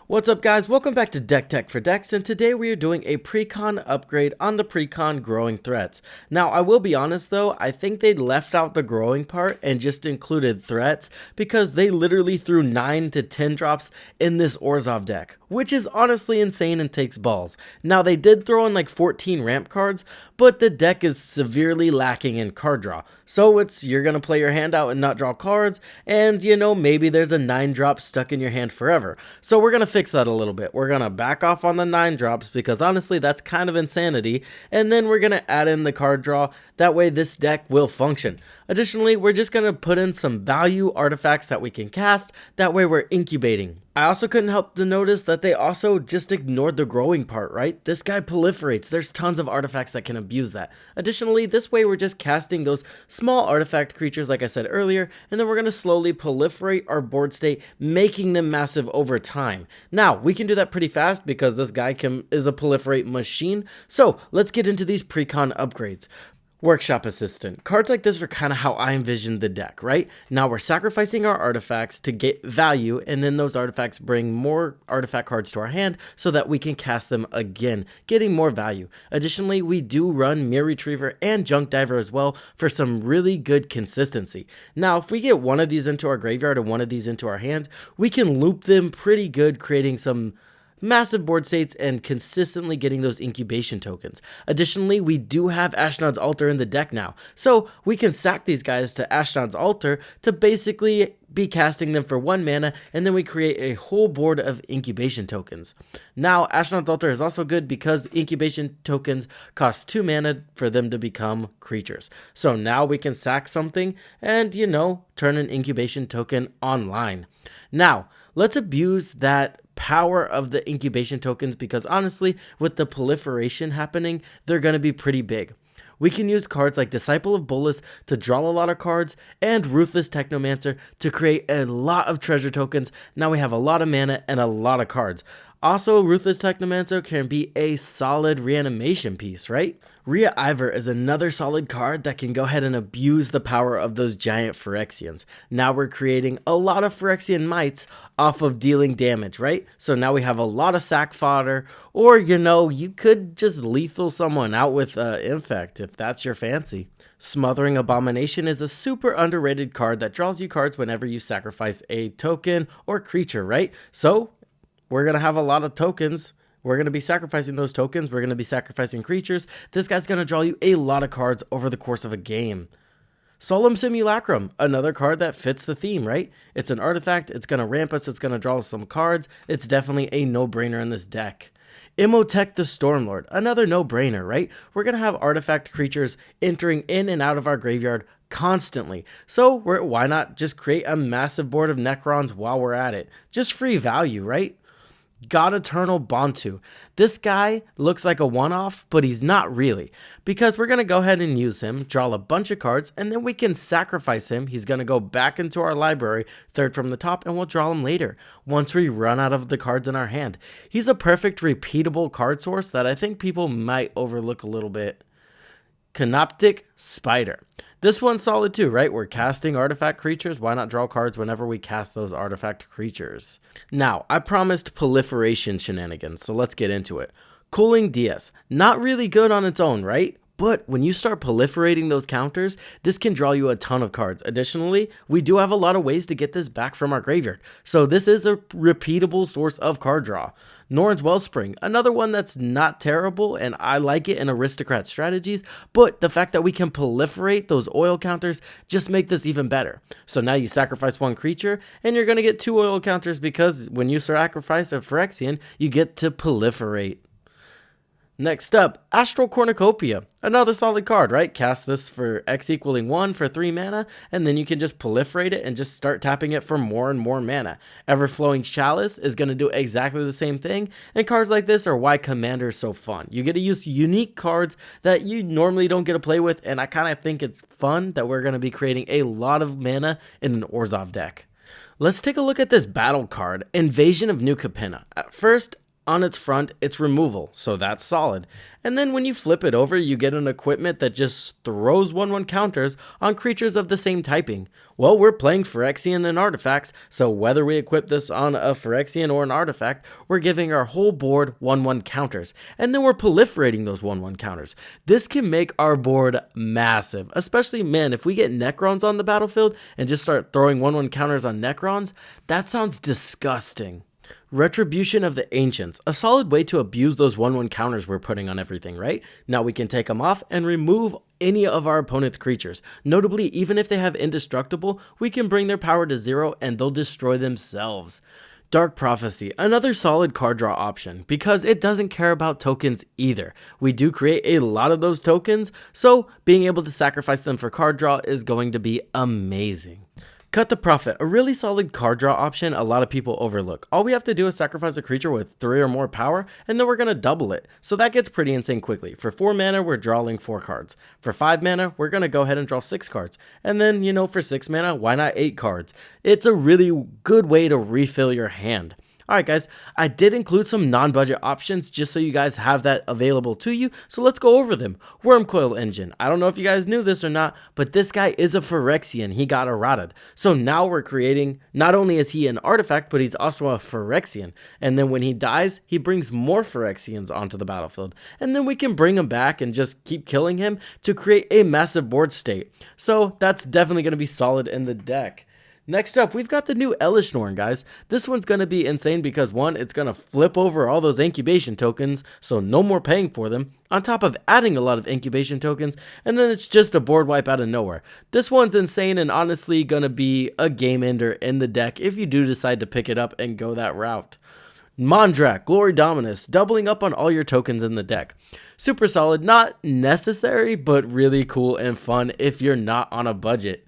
What's up guys, welcome back to Deck Tech for Decks, and today we are doing a Precon upgrade on the Precon growing threats. Now I will be honest though, I think they left out the growing part and just included threats because they literally threw 9 to 10 drops in this Orzhov deck, which is honestly insane and takes balls. Now they did throw in like 14 ramp cards, but the deck is severely lacking in card draw. So you're gonna play your hand out and not draw cards, and maybe there's a 9 drop stuck in your hand forever. So we're gonna fix that a little bit. We're gonna back off on the 9 drops because honestly that's kind of insanity, and then we're gonna add in the card draw. That way this deck will function. Additionally, we're just gonna put in some value artifacts that we can cast. That way we're incubating. I also couldn't help to notice that they also just ignored the growing part, right? This guy proliferates. There's tons of artifacts that can abuse that. Additionally, this way we're just casting those small artifact creatures like I said earlier, and then we're going to slowly proliferate our board state, making them massive over time. Now, we can do that pretty fast because this guy is a proliferate machine. So let's get into these Precon upgrades. Workshop Assistant. Cards like this are kind of how I envisioned the deck, right? Now we're sacrificing our artifacts to get value, and then those artifacts bring more artifact cards to our hand so that we can cast them again, getting more value. Additionally, we do run Mirror Retriever and Junk Diver as well for some really good consistency. Now, if we get one of these into our graveyard and one of these into our hand, we can loop them pretty good, creating some massive board states and consistently getting those incubation tokens. Additionally, we do have Ashnod's Altar in the deck now, so we can sack these guys to Ashnod's Altar to basically be casting them for 1 mana, and then we create a whole board of incubation tokens. Now, Ashnod's Altar is also good because incubation tokens cost 2 mana for them to become creatures. So now we can sack something and, turn an incubation token online. Now, let's abuse that power of the incubation tokens because honestly, with the proliferation happening, they're going to be pretty big. We can use cards like Disciple of Bolas to draw a lot of cards and Ruthless Technomancer to create a lot of treasure tokens. Now we have a lot of mana and a lot of cards. Also, Ruthless Technomancer can be a solid reanimation piece, right? Rhea Ivor is another solid card that can go ahead and abuse the power of those giant Phyrexians. Now we're creating a lot of Phyrexian mites off of dealing damage, right? So now we have a lot of sack fodder, or you could just lethal someone out with Infect if that's your fancy. Smothering Abomination is a super underrated card that draws you cards whenever you sacrifice a token or creature, right? So we're going to have a lot of tokens. We're going to be sacrificing those tokens. We're going to be sacrificing creatures. This guy's going to draw you a lot of cards over the course of a game. Solemn Simulacrum, another card that fits the theme, right? It's an artifact. It's going to ramp us. It's going to draw us some cards. It's definitely a no-brainer in this deck. Imhotep the Stormlord, another no-brainer, right? We're going to have artifact creatures entering in and out of our graveyard constantly. So why not just create a massive board of Necrons while we're at it? Just free value, right? God Eternal Bontu. This guy looks like a one-off, but he's not really, because we're going to go ahead and use him, draw a bunch of cards, and then we can sacrifice him. He's going to go back into our library, third from the top, and we'll draw him later, once we run out of the cards in our hand. He's a perfect repeatable card source that I think people might overlook a little bit. Canoptic Spider. This one's solid too, right? We're casting artifact creatures. Why not draw cards whenever we cast those artifact creatures? Now, I promised proliferation shenanigans, so let's get into it. Cooling DS. Not really good on its own, right? But when you start proliferating those counters, this can draw you a ton of cards. Additionally, we do have a lot of ways to get this back from our graveyard. So this is a repeatable source of card draw. Norn's Wellspring, another one that's not terrible, and I like it in aristocrat strategies, but the fact that we can proliferate those oil counters just make this even better. So now you sacrifice 1 creature, and you're going to get 2 oil counters because when you sacrifice a Phyrexian, you get to proliferate. Next up, Astral Cornucopia, another solid card, right? Cast this for X equaling 1 for 3 mana, and then you can just proliferate it and just start tapping it for more and more mana. Everflowing Chalice is going to do exactly the same thing, and cards like this are why Commander is so fun. You get to use unique cards that you normally don't get to play with, and I kind of think it's fun that we're going to be creating a lot of mana in an Orzhov deck. Let's take a look at this battle card, Invasion of New Capenna. At first, on its front, it's removal, so that's solid. And then when you flip it over, you get an equipment that just throws 1/1 counters on creatures of the same typing. Well, we're playing Phyrexian and artifacts, so whether we equip this on a Phyrexian or an artifact, we're giving our whole board 1/1 counters, and then we're proliferating those 1/1 counters. This can make our board massive, especially, man, if we get Necrons on the battlefield and just start throwing 1/1 counters on Necrons, that sounds disgusting. Retribution of the Ancients, a solid way to abuse those 1/1 counters we're putting on everything, right? Now we can take them off and remove any of our opponent's creatures. Notably, even if they have indestructible, we can bring their power to 0 and they'll destroy themselves. Dark Prophecy, another solid card draw option, because it doesn't care about tokens either. We do create a lot of those tokens, so being able to sacrifice them for card draw is going to be amazing. Cut the Prophet, a really solid card draw option a lot of people overlook. All we have to do is sacrifice a creature with 3 or more power, and then we're going to double it. So that gets pretty insane quickly. For 4 mana, we're drawing 4 cards. For 5 mana, we're going to go ahead and draw 6 cards. And then, for 6 mana, why not 8 cards? It's a really good way to refill your hand. Alright guys, I did include some non-budget options just so you guys have that available to you, so let's go over them. Wormcoil Engine. I don't know if you guys knew this or not, but this guy is a Phyrexian. He got errated. So now we're creating, not only is he an artifact, but he's also a Phyrexian. And then when he dies, he brings more Phyrexians onto the battlefield. And then we can bring him back and just keep killing him to create a massive board state. So that's definitely going to be solid in the deck. Next up, we've got the new Elishnorn, guys. This one's going to be insane because, one, it's going to flip over all those incubation tokens, so no more paying for them, on top of adding a lot of incubation tokens, and then it's just a board wipe out of nowhere. This one's insane and honestly going to be a game ender in the deck if you do decide to pick it up and go that route. Mondrak, Glory Dominus, doubling up on all your tokens in the deck. Super solid, not necessary, but really cool and fun if you're not on a budget.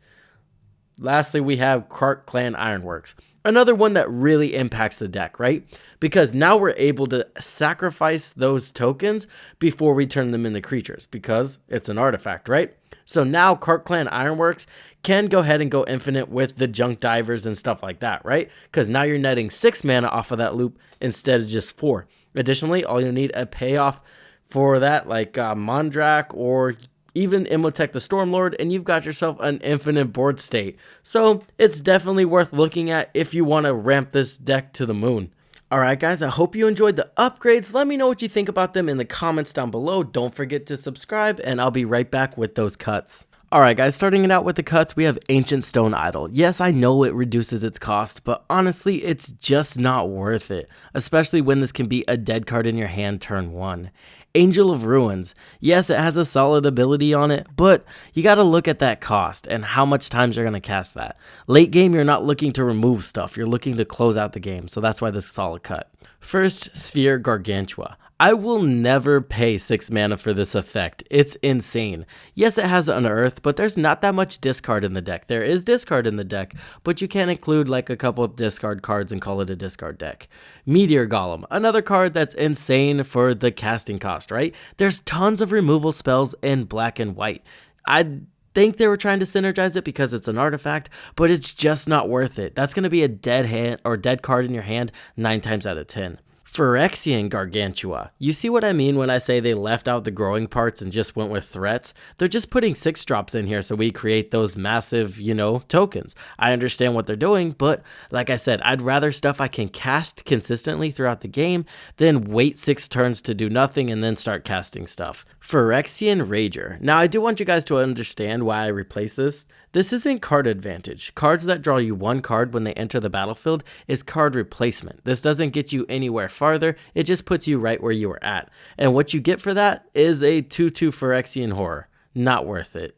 Lastly, we have Kark Clan Ironworks, another one that really impacts the deck, right? Because now we're able to sacrifice those tokens before we turn them into creatures, because it's an artifact, right? So now Kark Clan Ironworks can go ahead and go infinite with the junk divers and stuff like that, right? Because now you're netting 6 mana off of that loop instead of just 4. Additionally, all you need a payoff for that, like Mondrak or even Imhotep the Stormlord, and you've got yourself an infinite board state. So it's definitely worth looking at if you want to ramp this deck to the moon. Alright guys, I hope you enjoyed the upgrades. Let me know what you think about them in the comments down below. Don't forget to subscribe, and I'll be right back with those cuts. Alright guys, starting it out with the cuts, we have Ancient Stone Idol. Yes, I know it reduces its cost, but honestly, it's just not worth it. Especially when this can be a dead card in your hand turn 1. Angel of Ruins. Yes, it has a solid ability on it, but you gotta look at that cost and how much times you're gonna cast that. Late game, you're not looking to remove stuff, you're looking to close out the game, so that's why this is a solid cut. First, Sphere Gargantua. I will never pay 6 mana for this effect. It's insane. Yes, it has Unearth, but there's not that much discard in the deck. There is discard in the deck, but you can't include like a couple of discard cards and call it a discard deck. Meteor Golem, another card that's insane for the casting cost, right? There's tons of removal spells in black and white. I think they were trying to synergize it because it's an artifact, but it's just not worth it. That's going to be a dead hand or dead card in your hand 9 times out of 10. Phyrexian Gargantua. You see what I mean when I say they left out the growing parts and just went with threats? They're just putting 6 drops in here so we create those massive, tokens. I understand what they're doing, but like I said, I'd rather stuff I can cast consistently throughout the game than wait 6 turns to do nothing and then start casting stuff. Phyrexian Rager. Now I do want you guys to understand why I replaced this. This isn't card advantage. Cards that draw you 1 card when they enter the battlefield is card replacement. This doesn't get you anywhere farther, it just puts you right where you were at. And what you get for that is a 2/2 Phyrexian Horror. Not worth it.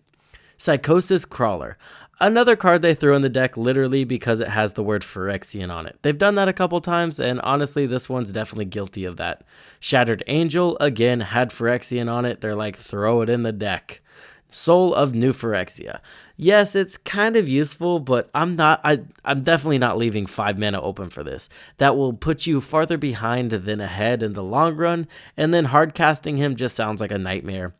Psychosis Crawler. Another card they threw in the deck literally because it has the word Phyrexian on it. They've done that a couple times, and honestly, this one's definitely guilty of that. Shattered Angel, again, had Phyrexian on it. They're like, throw it in the deck. Soul of New Phyrexia. Yes, it's kind of useful, but I'm definitely not leaving 5 mana open for this. That will put you farther behind than ahead in the long run, and then hard casting him just sounds like a nightmare.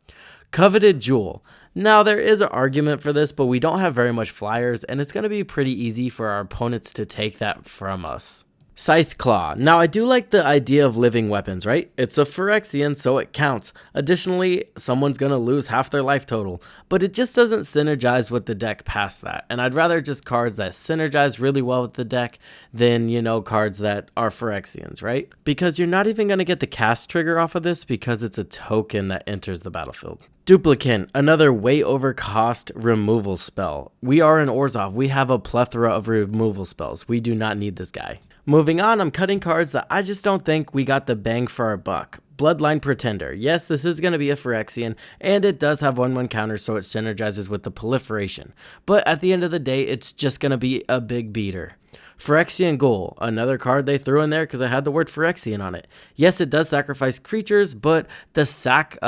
Coveted Jewel. Now, there is an argument for this, but we don't have very much flyers, and it's going to be pretty easy for our opponents to take that from us. Scythe Claw. Now, I do like the idea of living weapons, right? It's a Phyrexian, so it counts. Additionally, someone's gonna lose half their life total, but it just doesn't synergize with the deck past that. And I'd rather just cards that synergize really well with the deck than, cards that are Phyrexians, right? Because you're not even gonna get the cast trigger off of this because it's a token that enters the battlefield. Duplicant, another way over cost removal spell. We are in Orzhov. We have a plethora of removal spells. We do not need this guy. Moving on, I'm cutting cards that I just don't think we got the bang for our buck. Bloodline Pretender. Yes, this is going to be a Phyrexian, and it does have 1/1 counter, so it synergizes with the proliferation. But at the end of the day, it's just going to be a big beater. Phyrexian Ghoul, another card they threw in there because I had the word Phyrexian on it. Yes, it does sacrifice creatures, but the sack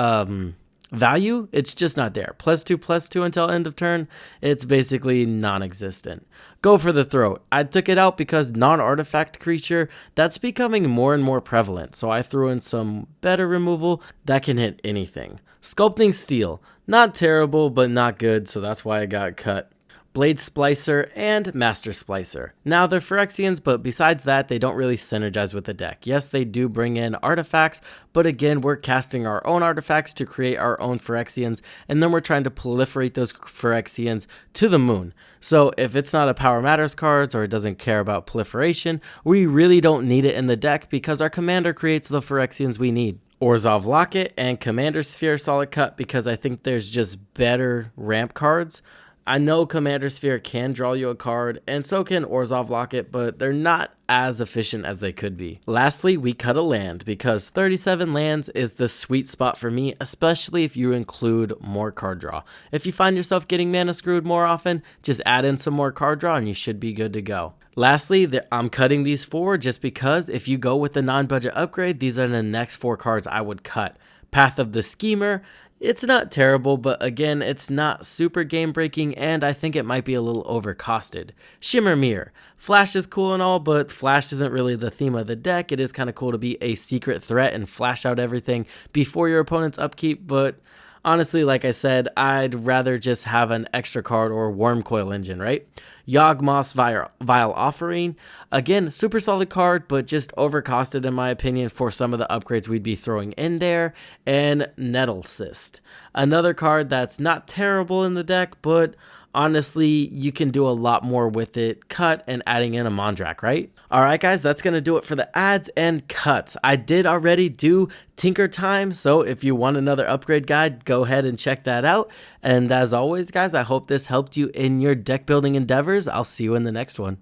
value, it's just not there. +2/+2 until end of turn, it's basically non-existent. Go for the Throat. I took it out because non-artifact creature, that's becoming more and more prevalent, so I threw in some better removal that can hit anything. Sculpting Steel, not terrible but not good, so that's why I got cut. Blade Splicer, and Master Splicer. Now, they're Phyrexians, but besides that, they don't really synergize with the deck. Yes, they do bring in artifacts, but again, we're casting our own artifacts to create our own Phyrexians, and then we're trying to proliferate those Phyrexians to the moon. So if it's not a Power Matters cards or it doesn't care about proliferation, we really don't need it in the deck because our commander creates the Phyrexians we need. Orzhov Locket and Commander Sphere solid cut because I think there's just better ramp cards. I know Commander Sphere can draw you a card, and so can Orzhov Locket, but they're not as efficient as they could be. Lastly, we cut a land, because 37 lands is the sweet spot for me, especially if you include more card draw. If you find yourself getting mana screwed more often, just add in some more card draw and you should be good to go. Lastly, I'm cutting these 4 just because if you go with the non-budget upgrade, these are the next 4 cards I would cut. Path of the Schemer. It's not terrible, but again, it's not super game breaking, and I think it might be a little overcosted. Shimmer Mirror. Flash is cool and all, but Flash isn't really the theme of the deck. It is kind of cool to be a secret threat and flash out everything before your opponent's upkeep, but honestly, like I said, I'd rather just have an extra card or Worm Coil Engine, right? Yawgmoth's Vile Offering. Again, super solid card, but just overcosted in my opinion for some of the upgrades we'd be throwing in there. And Nettle Cyst. Another card that's not terrible in the deck, but honestly, you can do a lot more with it. Cut and adding in a Mondrak, right? Alright guys, that's going to do it for the ads and cuts. I did already do Tinker Time, so if you want another upgrade guide, go ahead and check that out. And as always guys, I hope this helped you in your deck building endeavors. I'll see you in the next one.